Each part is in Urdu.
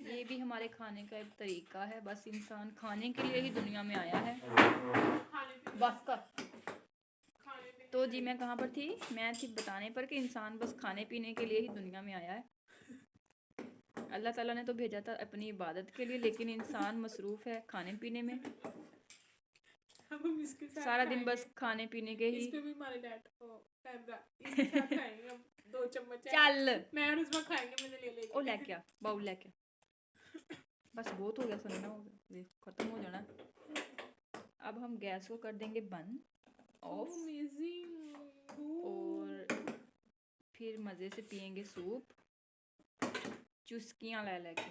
یہ بھی ہمارے کھانے کا ایک طریقہ ہے، بس انسان کھانے کے لیے ہی دنیا میں آیا ہے۔ بس کا تو جی میں کہاں پر تھی؟ میں تھی بتانے پر کہ انسان بس کھانے پینے کے لیے ہی دنیا میں آیا ہے۔ اللہ تعالیٰ نے تو بھیجا تھا اپنی عبادت کے لیے، لیکن انسان مصروف ہے کھانے پینے میں، سارا دن بس کھانے پینے کے ہی۔ چل او لے کے باؤل لے کے، بس بہت ہو گیا سننا، ختم ہو جانا۔ اب ہم گیس کو کر دیں گے بند آف، اور پھر مزے سے پیئیں گے سوپ چسکیاں لے کے۔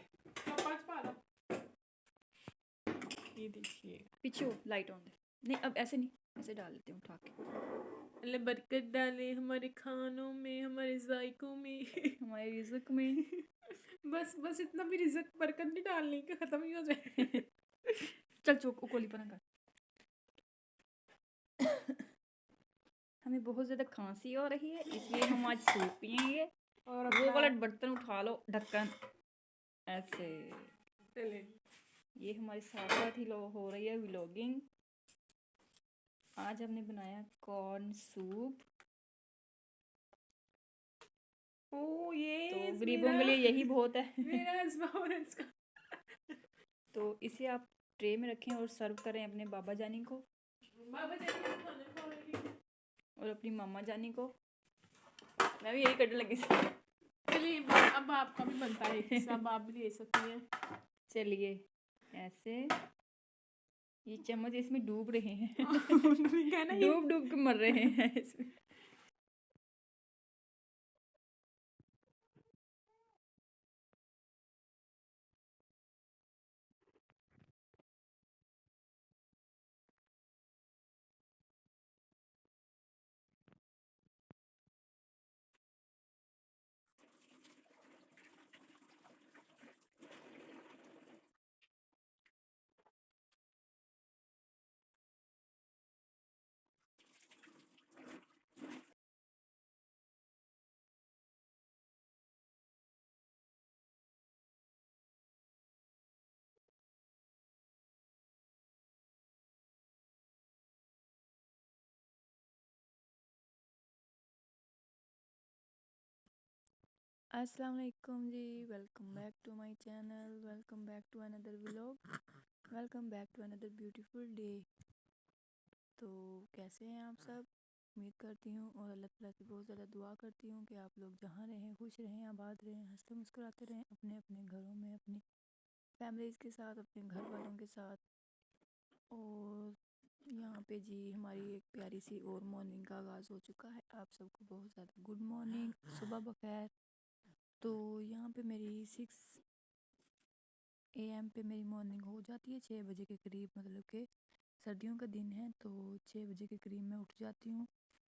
یہ دیکھیے پیچھے لائٹ آن دے، نہیں اب ایسے نہیں، ایسے ڈال دیتے ہیں اٹھا کے۔ اللہ برکت ڈالے ہمارے کھانوں میں، ہمارے ذائقوں میں، ہمارے رزق میں۔ بس اتنا بھی رزق برکت نہیں ڈالنی کہ ختم ہی ہو جائے۔ چل چوک کولی پنا کر۔ ہمیں بہت زیادہ کھانسی ہو رہی ہے، اس لیے ہم آج سوپ پئیں گے، اور وہ والا برتن اٹھا لو ڈھکن ایسے۔ یہ ہماری ساتھ ساتھ ہی ہو رہی ہے ولاگنگ۔ آج ہم نے بنایا کارن سوپ، تو غریبوں کے لیے یہی بہت ہے۔ تو اسے آپ ٹرے میں رکھیں اور سرو کریں اپنے بابا جانی کو اور اپنی ماما جانی کو۔ میں بھی یہی کرنے لگی تھی۔ چلیے اب آپ کا بھی بنتا ہے، سب آپ بھی لے سکتی ہیں۔ چلیے ایسے، یہ چمچ اس میں ڈوب رہے ہیں، ڈوب کے مر رہے ہیں اس میں۔ السلام علیکم جی، welcome back to my channel, welcome back to another vlog, welcome back to another beautiful day. تو کیسے ہیں آپ سب؟ امید کرتی ہوں اور اللہ تعالیٰ سے بہت زیادہ دعا کرتی ہوں کہ آپ لوگ جہاں رہیں خوش رہیں، آباد رہیں، ہنستے مسکراتے رہیں، اپنے اپنے گھروں میں، اپنی فیملیز کے ساتھ، اپنے گھر والوں کے ساتھ۔ اور یہاں پہ جی ہماری ایک پیاری سی اور مارننگ کا آغاز ہو چکا ہے۔ آپ سب کو بہت زیادہ گڈ مارننگ، صبح بخیر۔ تو یہاں پہ میری 6 AM پہ میری مارننگ ہو جاتی ہے، 6 بجے کے قریب، مطلب کہ سردیوں کا دن ہے تو 6 بجے کے قریب میں اٹھ جاتی ہوں۔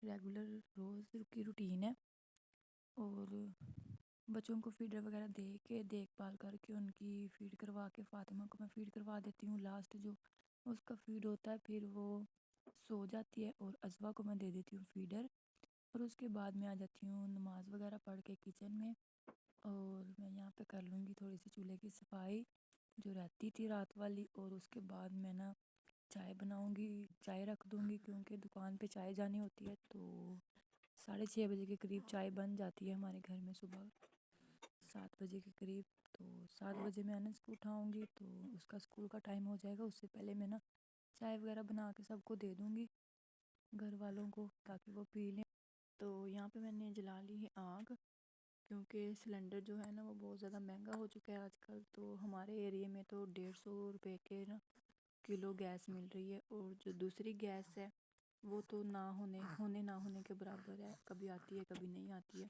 ریگولر روز کی روٹین ہے، اور بچوں کو فیڈر وغیرہ دے کے، دیکھ بھال کر کے، ان کی فیڈ کروا کے، فاطمہ کو میں فیڈ کروا دیتی ہوں، لاسٹ جو اس کا فیڈ ہوتا ہے پھر وہ سو جاتی ہے، اور عزوہ کو میں دے دیتی ہوں فیڈر۔ اور اس کے بعد میں آ جاتی ہوں نماز وغیرہ پڑھ کے کچن میں، اور میں یہاں پہ کر لوں گی تھوڑی سی چولہے کی صفائی جو رہتی تھی رات والی، اور اس کے بعد میں نا چائے بناؤں گی، چائے رکھ دوں گی، کیونکہ دکان پہ چائے جانی ہوتی ہے۔ تو 6:30 بجے کے قریب چائے بن جاتی ہے ہمارے گھر میں، صبح 7 بجے کے قریب۔ تو 7 بجے میں انس کو اٹھاؤں گی تو اس کا اسکول کا ٹائم ہو جائے گا، اس سے پہلے میں نا چائے وغیرہ بنا کے سب کو دے دوں گی، گھر والوں کو، تاکہ وہ پی لیں۔ تو یہاں پہ میں نے جلا لی ہے آگ، کیونکہ سلنڈر جو ہے نا وہ بہت زیادہ مہنگا ہو چکا ہے آج کل۔ تو ہمارے ایریے میں تو 150 روپے کے نا کلو گیس مل رہی ہے، اور جو دوسری گیس ہے وہ تو نہ ہونے کے برابر ہے، کبھی آتی ہے کبھی نہیں آتی ہے۔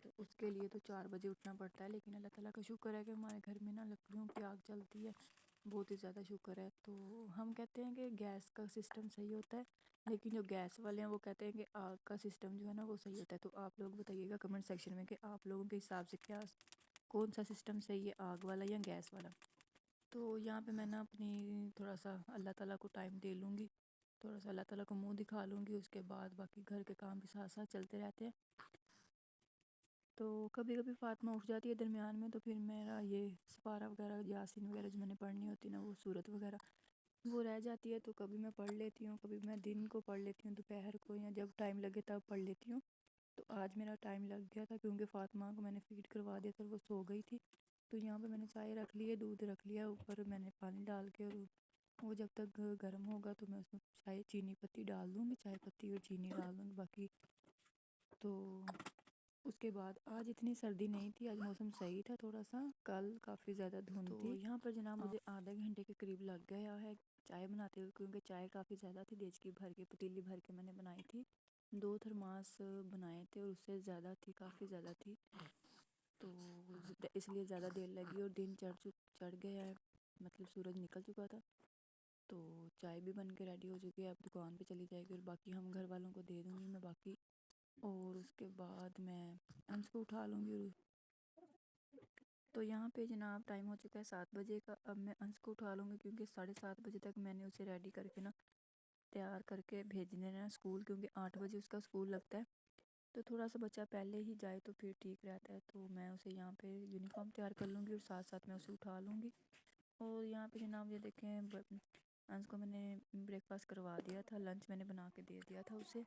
تو اس کے لیے تو 4 بجے اٹھنا پڑتا ہے، لیکن اللہ تعالیٰ کا شکر ہے کہ ہمارے گھر میں نا لکڑیوں کی آگ چلتی ہے، بہت ہی زیادہ شکر ہے۔ تو ہم کہتے ہیں کہ گیس کا سسٹم صحیح ہوتا ہے، لیکن جو گیس والے ہیں وہ کہتے ہیں کہ آگ کا سسٹم جو ہے نا وہ صحیح ہوتا ہے۔ تو آپ لوگ بتائیے گا کمنٹ سیکشن میں کہ آپ لوگوں کے حساب سے کون سا سسٹم صحیح ہے، آگ والا یا گیس والا۔ تو یہاں پہ میں نا اپنی تھوڑا سا اللہ تعالیٰ کو ٹائم دے لوں گی، تھوڑا سا اللہ تعالیٰ کو منہ دکھا لوں گی، اس کے بعد باقی گھر کے کام بھی ساتھ ساتھ چلتے رہتے ہیں۔ تو کبھی کبھی فاطمہ اٹھ جاتی ہے درمیان میں، تو پھر میرا یہ سپارہ وغیرہ یاسین وغیرہ جو میں نے پڑھنی ہوتی نا، وہ سورت وغیرہ وہ رہ جاتی ہے، تو کبھی میں پڑھ لیتی ہوں، کبھی میں دن کو پڑھ لیتی ہوں، دوپہر کو، یا جب ٹائم لگے تب پڑھ لیتی ہوں۔ تو آج میرا ٹائم لگ گیا تھا کیونکہ فاطمہ کو میں نے فیڈ کروا دیا تھا، وہ سو گئی تھی۔ تو یہاں پہ میں نے چائے رکھ لی ہے، دودھ رکھ لیا اوپر، میں نے پانی ڈال کے، اور وہ جب تک گرم ہوگا تو میں اس میں چائے چینی پتی ڈال دوں گی، چائے پتی اور چینی ڈال دوں گی باقی۔ تو اس کے بعد آج اتنی سردی نہیں تھی، آج موسم صحیح تھا تھوڑا سا، کل کافی زیادہ دھند تھی۔ تو یہاں پر جناب مجھے آدھا گھنٹے کے قریب لگ گیا ہے چائے بناتے ہوئے، کیونکہ چائے کافی زیادہ تھی، دیچکی بھر کے، پتیلی بھر کے میں نے بنائی تھی، 2 تھرماس بنائے تھے، اور اس سے زیادہ تھی، کافی زیادہ تھی، تو اس لیے زیادہ دیر لگی، اور دن چڑھ گیا ہے، مطلب سورج نکل چکا تھا۔ تو چائے بھی بن کے ریڈی ہو چکی ہے، اب دکان پہ چلی جائے گی، اور باقی ہم گھر والوں کو دے دوں گی میں باقی، اور اس کے بعد میں انس کو اٹھا لوں گی۔ تو یہاں پہ جناب ٹائم ہو چکا ہے 7 بجے کا، اب میں انس کو اٹھا لوں گی، کیونکہ 7:30 بجے تک میں نے اسے ریڈی کر کے نا، تیار کر کے بھیجنے نا اسکول، کیونکہ 8 بجے اس کا اسکول لگتا ہے، تو تھوڑا سا بچہ پہلے ہی جائے تو پھر ٹھیک رہتا ہے۔ تو میں اسے یہاں پہ یونیفارم تیار کر لوں گی، اور ساتھ ساتھ میں اسے اٹھا لوں گی۔ اور یہاں پہ جناب یہ دیکھیں، انس کو میں نے بریک فاسٹ کروا دیا تھا، لنچ میں نے بنا کے دے دیا تھا اسے،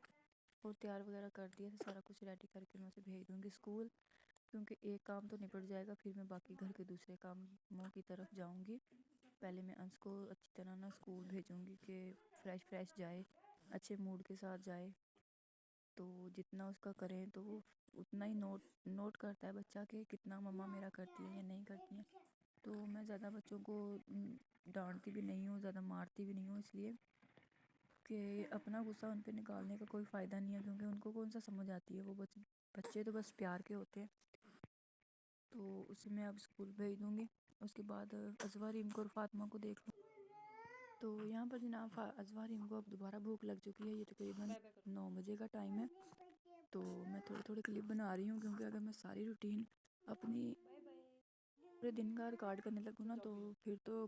اور تیار وغیرہ کر دیا تھا، سارا کچھ ریڈی کر کے میں اسے بھیج دوں گی اسکول، کیونکہ ایک کام تو نپٹ جائے گا، پھر میں باقی گھر کے دوسرے کاموں کی طرف جاؤں گی۔ پہلے میں انس کو اچھی طرح نا اسکول بھیجوں گی کہ فریش جائے، اچھے موڈ کے ساتھ جائے، تو جتنا اس کا کریں تو وہ اتنا ہی نوٹ کرتا ہے بچہ کہ کتنا مما میرا کرتی ہے یا نہیں کرتی ہیں۔ تو میں زیادہ بچوں کو ڈانٹتی بھی نہیں ہوں، زیادہ مارتی بھی نہیں ہوں، اس لیے کہ اپنا غصہ ان پہ نکالنے کا کوئی فائدہ نہیں ہے، کیونکہ ان کو کون سا سمجھ آتی ہے، وہ بچے تو بس پیار کے ہوتے ہیں۔ تو اسے میں اب اسکول بھیج دوں گی، اس کے بعد ازوا ریم کو اور فاطمہ کو دیکھ لوں۔ تو یہاں پر جناب ازوا ریم کو اب دوبارہ بھوک لگ چکی ہے، یہ تقریباً 9 بجے کا ٹائم ہے، تو میں تھوڑے کلپ بنا رہی ہوں، کیونکہ اگر میں ساری روٹین اپنی پورے دن کا ریکارڈ کرنے لگوں نا، تو پھر تو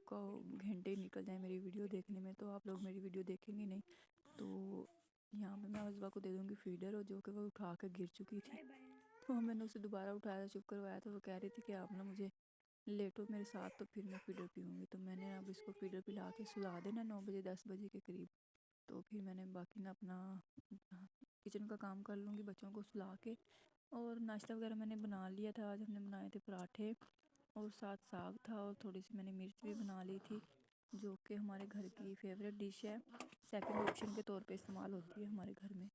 گھنٹے نکل جائیں میری ویڈیو دیکھنے میں، تو آپ لوگ میری ویڈیو دیکھیں گے نہیں۔ تو یہاں پہ میں ازوا کو دے دوں گی فیڈر، اور جو کہ وہ اٹھا کے گر چکی تھی، تو میں نے اسے دوبارہ اٹھایا، چپ کروایا، تو وہ کہہ رہی تھی کہ آپ نا مجھے لیٹو میرے ساتھ، تو پھر میں فیڈر پیوں گی۔ تو میں نے اب اس کو فیڈر پلا کے سلا دینا 9 بجے 10 بجے کے قریب، تو پھر میں نے باقی نا اپنا کچن کا کام کر لوں گی بچوں کو سلا کے۔ اور ناشتہ وغیرہ میں نے بنا لیا تھا، آج ہم نے بنائے تھے پراٹھے، اور ساتھ ساگ تھا، اور تھوڑی سی میں نے مرچ بھی بنا لی تھی، جو کہ ہمارے گھر کی فیوریٹ ڈش ہے، سیکنڈ آپشن کے طور پہ استعمال ہوتی ہے ہمارے گھر میں۔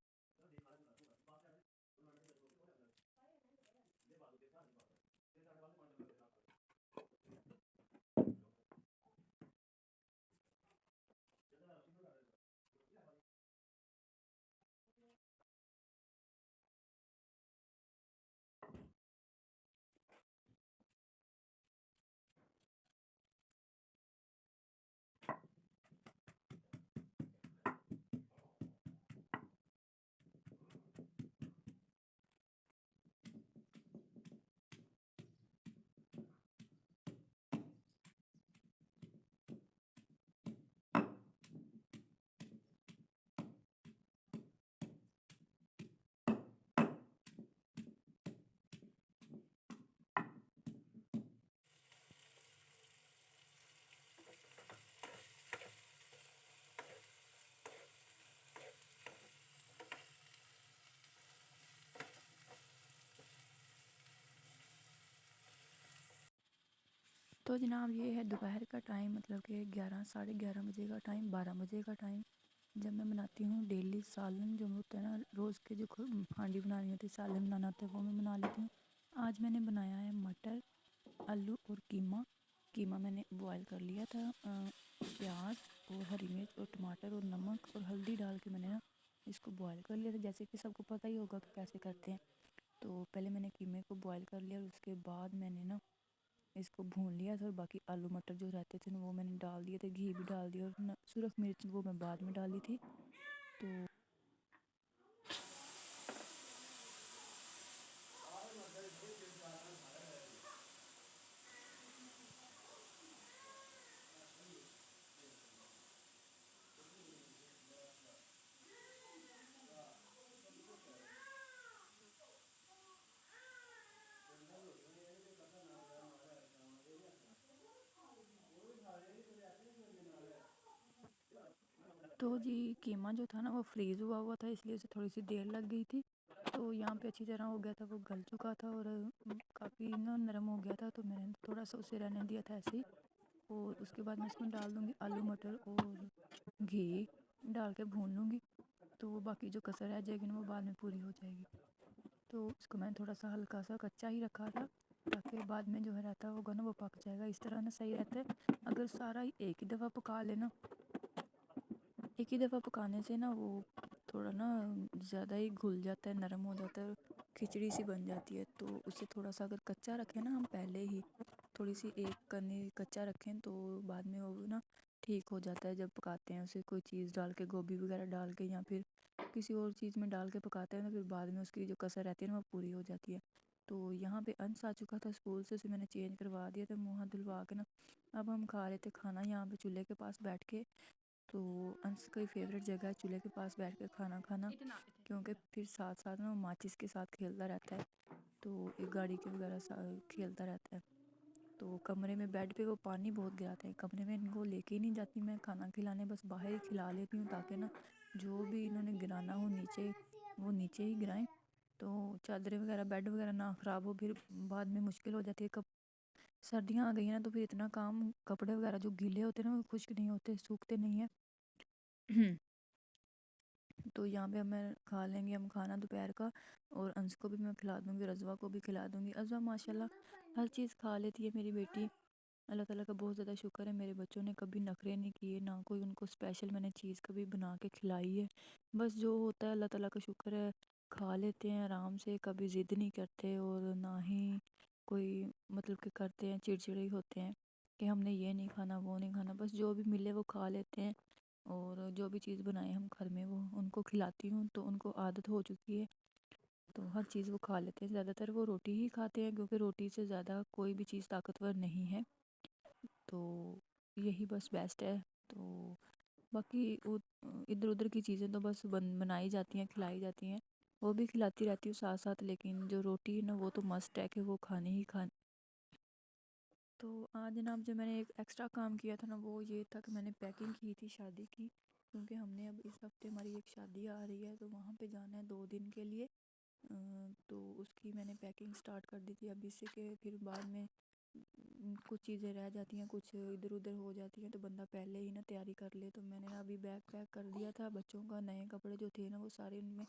تو جناب یہ ہے دوپہر کا ٹائم، مطلب کہ 11 ساڑھے 11 بجے کا ٹائم، 12 بجے کا ٹائم، جب میں بناتی ہوں ڈیلی سالن جو ہوتا ہے نا، روز کے جو ہانڈی بنانی ہوتی ہے، سالن بنانا ہوتا ہے، وہ میں بنا لیتی ہوں۔ آج میں نے بنایا ہے مٹر، آلو اور قیمہ میں نے بوائل کر لیا تھا، پیاز اور ہری مرچ اور ٹماٹر اور نمک اور ہلدی ڈال کے میں نے نا اس کو بوائل کر لیا تھا، جیسے کہ سب کو پتہ ہی ہوگا کہ کیسے کرتے ہیں۔ تو پہلے میں نے قیمے کو بوائل کر لیا، اور اس کے بعد میں نے نا اس کو بھون لیا تھا، اور باقی آلو مٹر جو رہتے تھے نا وہ میں نے ڈال دیے تھے، گھی بھی ڈال دیا، اور سرخ مرچ وہ میں بعد میں ڈالی تھی۔ تو تو جی قیمہ جو تھا نا وہ فریز ہوا تھا، اس لیے اسے تھوڑی سی دیر لگ گئی تھی، تو یہاں پہ اچھی طرح ہو گیا تھا، وہ گل چکا تھا اور کافی نا نرم ہو گیا تھا، تو میں نے تھوڑا سا اسے رہنے دیا تھا ایسے ہی، اور اس کے بعد میں اس میں ڈال دوں گی آلو مٹر اور گھی ڈال کے بھون لوں گی، تو وہ باقی جو کسر رہ جائے گی نا وہ بعد میں پوری ہو جائے گی۔ تو اس کو میں نے تھوڑا سا ہلکا سا کچا ہی رکھا تھا تاکہ بعد میں جو ہے رہتا ہوگا نا وہ پک جائے گا، اس طرح نا صحیح رہتا ہے۔ اگر سارا ایک ہی دفعہ پکا لینا، ایک ہی دفعہ پکانے سے نا وہ تھوڑا نا زیادہ ہی گھل جاتا ہے، نرم ہو جاتا ہے، کھچڑی سی بن جاتی ہے، تو اسے تھوڑا سا اگر کچا رکھیں نا ہم پہلے ہی تھوڑی سی ایک کرنی کچا رکھیں تو بعد میں وہ نا ٹھیک ہو جاتا ہے، جب پکاتے ہیں اسے کوئی چیز ڈال کے گوبھی وغیرہ ڈال کے یا پھر کسی اور چیز میں ڈال کے پکاتے ہیں نا، پھر بعد میں اس کی جو کسر رہتی ہے نا وہ پوری ہو جاتی ہے۔ تو یہاں پہ انس آ چکا تھا اسکول سے، اسے میں نے چینج کروا دیا تھا، منہ ہاتھ دھلوا کے نا اب ہم کھا رہے تھے کھانا یہاں پہ چولہے کے پاس بیٹھ کے، تو انس کی فیوریٹ جگہ ہے چولہے کے پاس بیٹھ کے کھانا کھانا، کیونکہ پھر ساتھ ساتھ نا وہ ماچس کے ساتھ کھیلتا رہتا ہے، تو ایک گاڑی کے وغیرہ کھیلتا رہتا ہے۔ تو کمرے میں بیڈ پہ وہ پانی بہت گراتے ہیں، کمرے میں ان کو لے کے ہی نہیں جاتی میں کھانا کھلانے، بس باہر ہی کھلا لیتی ہوں تاکہ نا جو بھی انہوں نے گرانا ہو نیچے وہ نیچے ہی گرائیں، تو چادریں وغیرہ بیڈ وغیرہ نہ خراب ہو، پھر بعد میں مشکل ہو جاتی ہے۔ کب سردیاں آ گئی ہیں نا تو پھر اتنا کام، کپڑے وغیرہ جو گیلے ہوتے ہیں نا وہ خشک نہیں ہوتے، سوکھتے نہیں ہیں۔ تو یہاں پہ ہمیں کھا لیں گے ہم کھانا دوپہر کا، اور انس کو بھی میں کھلا دوں گی، رضوہ کو بھی کھلا دوں گی۔ رضوہ ماشاءاللہ ہر چیز کھا لیتی ہے میری بیٹی، اللہ تعالیٰ کا بہت زیادہ شکر ہے، میرے بچوں نے کبھی نخرے نہیں کیے، نہ کوئی ان کو اسپیشل میں نے چیز کبھی بنا کے کھلائی ہے، بس جو ہوتا ہے اللہ تعالیٰ کا شکر ہے کھا لیتے ہیں آرام سے، کبھی ضد نہیں کرتے اور نہ ہی کوئی مطلب کہ کرتے ہیں چڑچڑے ہوتے ہیں کہ ہم نے یہ نہیں کھانا وہ نہیں کھانا، بس جو بھی ملے وہ کھا لیتے ہیں، اور جو بھی چیز بنائیں ہم گھر میں وہ ان کو کھلاتی ہوں، تو ان کو عادت ہو چکی ہے، تو ہر چیز وہ کھا لیتے ہیں، زیادہ تر وہ روٹی ہی کھاتے ہیں کیونکہ روٹی سے زیادہ کوئی بھی چیز طاقتور نہیں ہے، تو یہی بس بیسٹ ہے۔ تو باقی ادھر ادھر کی چیزیں تو بس بنائی جاتی ہیں کھلائی جاتی ہیں، وہ بھی کھلاتی رہتی ہوں ساتھ ساتھ، لیکن جو روٹی ہے نا وہ تو مسٹ ہے کہ وہ کھانی ہی کھانی۔ تو آج جناب جو میں نے ایک ایکسٹرا کام کیا تھا نا وہ یہ تھا کہ میں نے پیکنگ کی تھی شادی کی، کیونکہ ہم نے اب اس ہفتے ہماری ایک شادی آ رہی ہے تو وہاں پہ جانا ہے 2 دن کے لیے، تو اس کی میں نے پیکنگ سٹارٹ کر دی تھی اب، اس سے کہ پھر بعد میں کچھ چیزیں رہ جاتی ہیں، کچھ ادھر ادھر ہو جاتی ہیں، تو بندہ پہلے ہی نا تیاری کر لے، تو میں نے ابھی بیگ پیک کر دیا تھا بچوں کا، نئے کپڑے جو تھے نا وہ سارے ان میں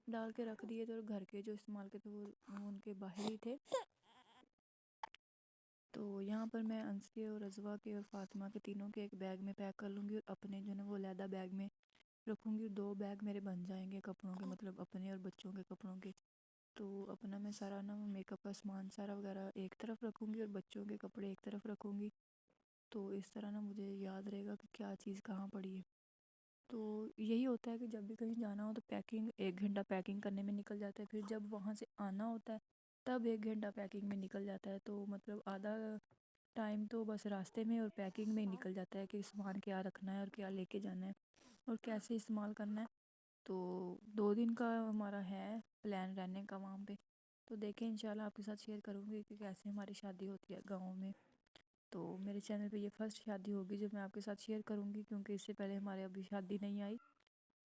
ڈال کے رکھ دیے تھے، اور گھر کے جو استعمال کے تھے وہ ان کے باہر ہی تھے۔ تو یہاں پر میں انس کے اور رضوہ کے اور فاطمہ کے تینوں کے ایک بیگ میں پیک کر لوں گی، اور اپنے جو نا وہ علیحدہ بیگ میں رکھوں گی، 2 بیگ میرے بن جائیں گے کپڑوں کے، مطلب اپنے اور بچوں کے کپڑوں کے، تو اپنا میں سارا نا میک اپ کا سامان سارا وغیرہ ایک طرف رکھوں گی اور بچوں کے کپڑے ایک طرف رکھوں گی، تو اس طرح نا مجھے یاد رہے گا کہ کیا چیز کہاں پڑی ہے۔ تو یہی ہوتا ہے کہ جب بھی کہیں جانا ہو تو پیکنگ 1 گھنٹہ پیکنگ کرنے میں نکل جاتا ہے، پھر جب وہاں سے آنا ہوتا ہے تب 1 گھنٹہ پیکنگ میں نکل جاتا ہے، تو مطلب آدھا ٹائم تو بس راستے میں اور پیکنگ میں ہی نکل جاتا ہے کہ سامان کیا رکھنا ہے اور کیا لے کے جانا ہے اور کیسے استعمال کرنا ہے۔ تو 2 دن کا ہمارا ہے پلان رہنے کا وہاں پہ، تو دیکھیں انشاءاللہ آپ کے ساتھ شیئر کروں گی کہ کیسے ہماری شادی ہوتی ہے گاؤں میں۔ تو میرے چینل پہ یہ فرسٹ شادی ہوگی جو میں آپ کے ساتھ شیئر کروں گی، کیونکہ اس سے پہلے ہمارے ابھی شادی نہیں آئی،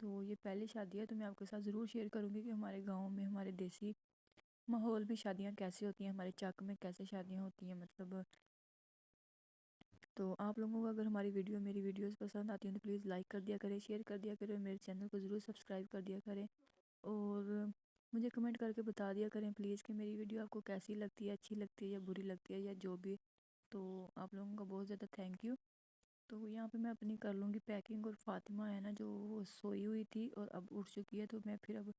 تو یہ پہلی شادی ہے، تو میں آپ کے ساتھ ضرور شیئر کروں گی کہ ہمارے گاؤں میں ہمارے دیسی ماحول میں شادیاں کیسی ہوتی ہیں، ہمارے چک میں کیسے شادیاں ہوتی ہیں مطلب۔ تو آپ لوگوں کو اگر ہماری میری ویڈیوز پسند آتی ہیں تو پلیز لائک کر دیا کریں، شیئر کر دیا کریں، میرے چینل کو ضرور سبسکرائب کر دیا کریں، اور مجھے کمنٹ کر کے بتا دیا کریں پلیز کہ میری ویڈیو آپ کو کیسی لگتی ہے، اچھی لگتی ہے یا بری لگتی ہے یا جو بھی، تو آپ لوگوں کا بہت زیادہ تھینک یو۔ تو یہاں پہ میں اپنی کر لوں گی پیکنگ، اور فاطمہ ہے نا جو وہ سوئی ہوئی تھی اور اب اٹھ چکی ہے، تو میں پھر اب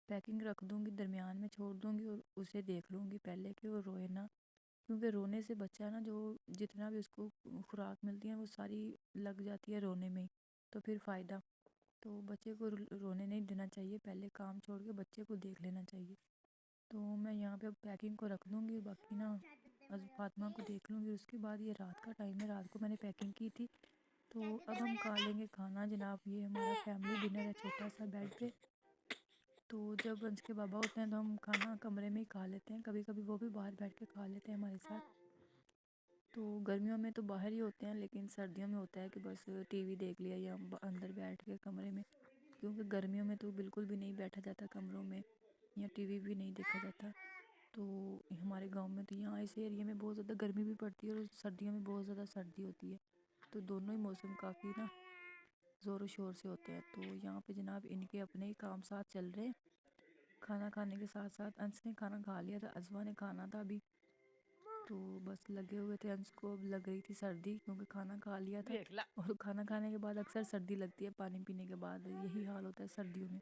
پیکنگ رکھ دوں گی، درمیان میں چھوڑ دوں گی اور اسے دیکھ لوں گی پہلے کہ وہ روئے نا، کیونکہ رونے سے بچہ نا جو جتنا بھی اس کو خوراک ملتی ہے وہ ساری لگ جاتی ہے رونے میں ہی، تو پھر فائدہ، تو بچے کو رونے نہیں دینا چاہیے، پہلے کام چھوڑ کے بچے کو دیکھ لینا چاہیے۔ تو میں یہاں پہ اب پیکنگ کو رکھ دوں گی، باقی نا فاطمہ کو دیکھ لوں گی، اس کے بعد یہ رات کا ٹائم ہے، رات کو میں نے پیکنگ کی تھی، تو اب ہم کھا لیں گے کھانا جناب، یہ ہمارا فیملی ڈنر ہے چھوٹا سا بیڈ پہ، تو جب انس کے بابا ہوتے ہیں تو ہم کھانا کمرے میں ہی کھا لیتے ہیں، کبھی کبھی وہ بھی باہر بیٹھ کے کھا لیتے ہیں ہمارے ساتھ۔ تو گرمیوں میں تو باہر ہی ہوتے ہیں، لیکن سردیوں میں ہوتا ہے کہ بس ٹی وی دیکھ لیا یا اندر بیٹھ کے کمرے میں، کیونکہ گرمیوں میں تو بالکل بھی نہیں بیٹھا جاتا کمروں میں، یا ٹی وی بھی نہیں دیکھا جاتا. تو ہمارے گاؤں میں تو یہاں اس ایریے میں بہت زیادہ گرمی بھی پڑتی ہے اور سردیوں میں بہت زیادہ سردی ہوتی ہے، تو دونوں ہی موسم کافی نا زور و شور سے ہوتے ہیں. تو یہاں پہ جناب ان کے اپنے ہی کام ساتھ چل رہے ہیں. کھانا کھانے کے ساتھ ساتھ انس نے کھانا کھا لیا تھا، ازوا نے کھانا تھا ابھی، تو بس لگے ہوئے تھے. انس کو اب لگ رہی تھی سردی کیونکہ کھانا کھا لیا تھا، اور کھانا کھانے کے بعد اکثر سردی لگتی ہے پانی پینے کے بعد، یہی حال ہوتا ہے سردیوں میں.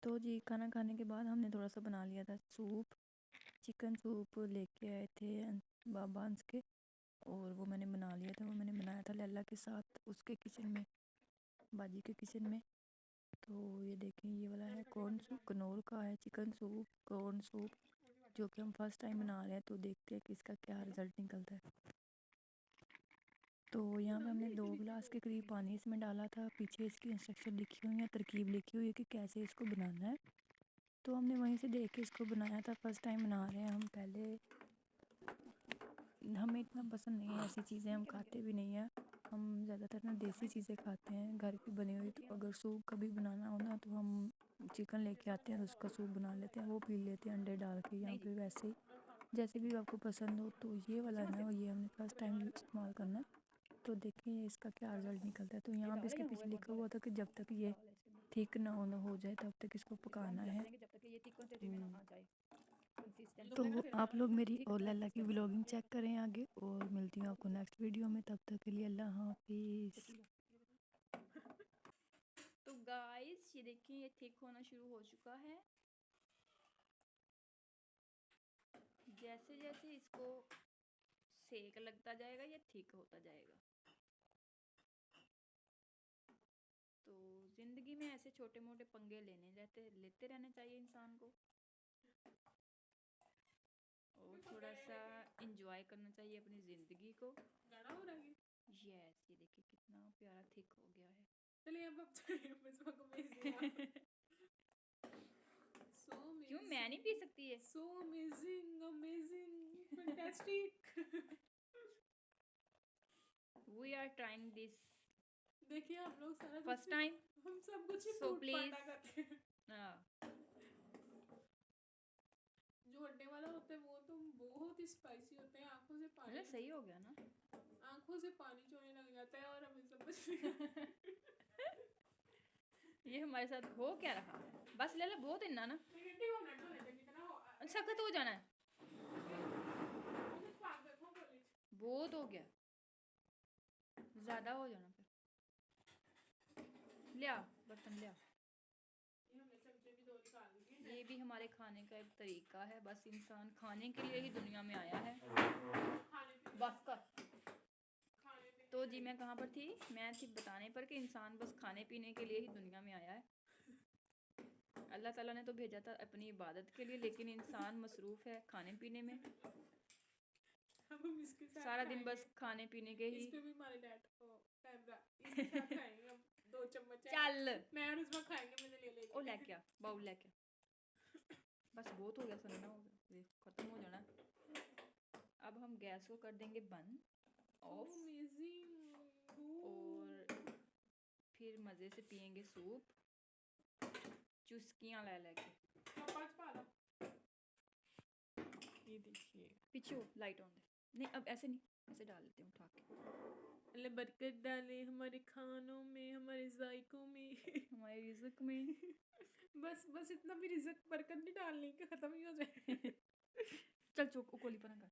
تو جی کھانا کھانے کے بعد ہم نے تھوڑا سا بنا لیا تھا سوپ، چکن سوپ لے کے آئے تھے بابا انس کے، اور وہ میں نے بنا لیا تھا. وہ میں نے بنایا تھا لیلا کے ساتھ اس کے کچن میں، باجی کے کچن میں. تو یہ دیکھیں یہ والا ہے کورن سوپ، کنور کا ہے چکن سوپ کورن سوپ، جو کہ ہم فرسٹ ٹائم بنا رہے ہیں. تو دیکھتے ہیں کہ اس کا کیا رزلٹ نکلتا ہے. تو یہاں پہ ہم نے 2 گلاس کے قریب پانی اس میں ڈالا تھا. پیچھے اس کی انسٹرکشن لکھی ہوئی ہے، ترکیب لکھی ہوئی ہے کہ کیسے اس کو بنانا ہے. تو ہم نے وہیں سے دیکھ کے اس کو بنایا تھا. فرسٹ ٹائم بنا رہے ہیں ہم، پہلے ہمیں اتنا پسند نہیں ہے ایسی چیزیں، ہم کھاتے بھی نہیں ہیں. ہم زیادہ تر نا دیسی چیزیں کھاتے ہیں گھر کی بنی ہوئی. تو اگر سوپ کبھی بنانا ہونا تو ہم چکن لے کے آتے ہیں، اس کا سوپ بنا لیتے ہیں، وہ پی لیتے ہیں انڈے ڈال کے، یا پھر ویسے ہی جیسے بھی آپ کو پسند ہو. تو یہ والا نا یہ ہم نے فرسٹ ٹائم استعمال کرنا ہے. تو دیکھیں یہ اس کا کیا رزلٹ نکلتا ہے. تو یہاں پہ اس کے پیچھے لکھا ہوا تھا کہ جب تک یہ ٹھیک نہ ہو جائے تب تک اس کو پکانا ہے. تو آپ لوگ میری اور لیلا کی ولاگنگ چیک کریں آگے، اور ملتی ہوں آپ کو نیکسٹ ویڈیو میں. تب تک کے لیے اللہ حافظ. تو گائز یہ دیکھیں یہ ٹھیک ہونا شروع ہو چکا ہے. جیسے جیسے اس کو سیک لگتا جائے گا یہ ٹھیک ہوتا جائے گا. تو زندگی میں ایسے چھوٹے موٹے پنگے لیتے رہنے چاہیے انسان کو، اور تھوڑا سا انجوائے کرنا چاہیے اپنی زندگی کو. یس یہ دیکھیں کتنا پیارا تھک ہو گیا ہے. کیوں میں نہیں پی سکتی ہے؟ So amazing amazing fantastic. We are trying this دیکھیے ہم لوگ سارا فرسٹ ٹائم، ہم سب کچھ ہی سو ٹوٹ پلیز پاٹا کرتے ہیں. جو ہڈے والا ہوتا ہے وہ تو بہت ہی اسپائسی ہوتے ہیں. آنکھوں سے پانی صحیح ہو گیا نا، آنکھوں سے پانی چونے لگ جاتا ہے. اور ہمیں سمجھ یہ ہمارے ساتھ ہو کیا رہا ہے. بس لیلا بہت نا سخت ہو جانا ہے، بہت ہو گیا، زیادہ ہو جانا. پھر لیا برتن لیا. یہ بھی ہمارے کھانے کا ایک طریقہ ہے. بس انسان کھانے کے لیے ہی دنیا میں آیا ہے. بس کا تو جی میں کہاں پر تھی؟ میں تھی بتانے پر کہ انسان بس کھانے پینے کے لیے ہی دنیا میں آیا ہے. اللہ تعالیٰ نے تو بھیجا تھا اپنی عبادت کے لیے، لیکن انسان مصروف ہے کھانے پینے میں. سارا دن بس کھانے پینے کے ہی. چل میں اور اس وقت کھائیں گے. مجھے لے او لے کے باؤل لے کے. بس بہت ہو گیا سننا ہو گیا، ختم ہو جانا. اب ہم گیس کو کر دیں گے بند آف، اور پھر مزے سے پئیں گے سوپ چسکیاں لے لے کے. یہ دیکھیے پیچھے لائٹ آن دے. نہیں اب ایسے نہیں، ایسے ڈال دیتے ہیں اٹھا کے. اللہ برکت ڈالے ہمارے کھانوں میں، ہمارے ذائقوں میں، ہمارے رزق میں. بس اتنا بھی رزق برکت نہیں ڈالنی کہ ختم ہی ہو جائے. چل چوک کولی پنا کر.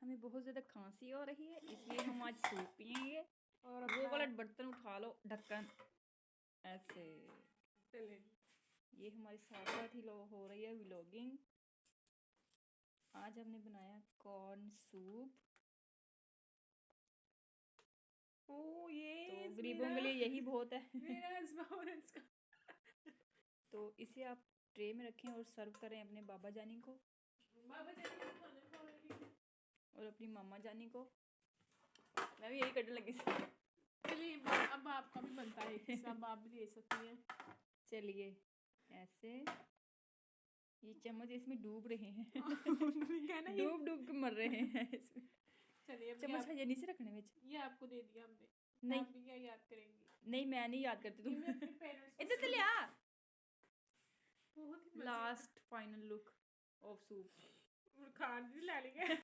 ہمیں بہت زیادہ کھانسی ہو رہی ہے، اس لیے ہم آج سوپ پیئیں گے. اور وہ والا برتن اٹھا لو، ڈھکن ایسے. یہ ہمارے ساتھ ساتھ ہی ہو رہی ہے ولاگنگ. آج ہم نے بنایا کارن سوپ. تو غریبوں کے لیے یہی بہت ہے. میرا تو اسے آپ ٹرے میں رکھیں اور سرو کریں اپنے بابا جانی کو بابا جانی کو کھانا کھوائیں گے اور اپنی ماما جانی کو. میں بھی یہی کرنے لگی تھی. چلیے اب آپ کا بھی بنتا ہے ایک حصہ, اب آپ بھی لے سکتی ہیں. چلیے ایسے یہ چمچ اس میں ڈوب رہے ہیں. ڈوب ڈوب کے مر رہے ہیں اس میں. چلیے اب چمچ ہے نیچے رکھنے میں. یہ آپ کو دے دیا ہم نے. نہیں آپ بھی کیا یاد کریں گی. نہیں میں نہیں یاد کرتی. یہ تم میں اپنے پیرنٹس ادھر سے لیا. بہت ہی last final look of soup. کھان بھی لے لیں گے.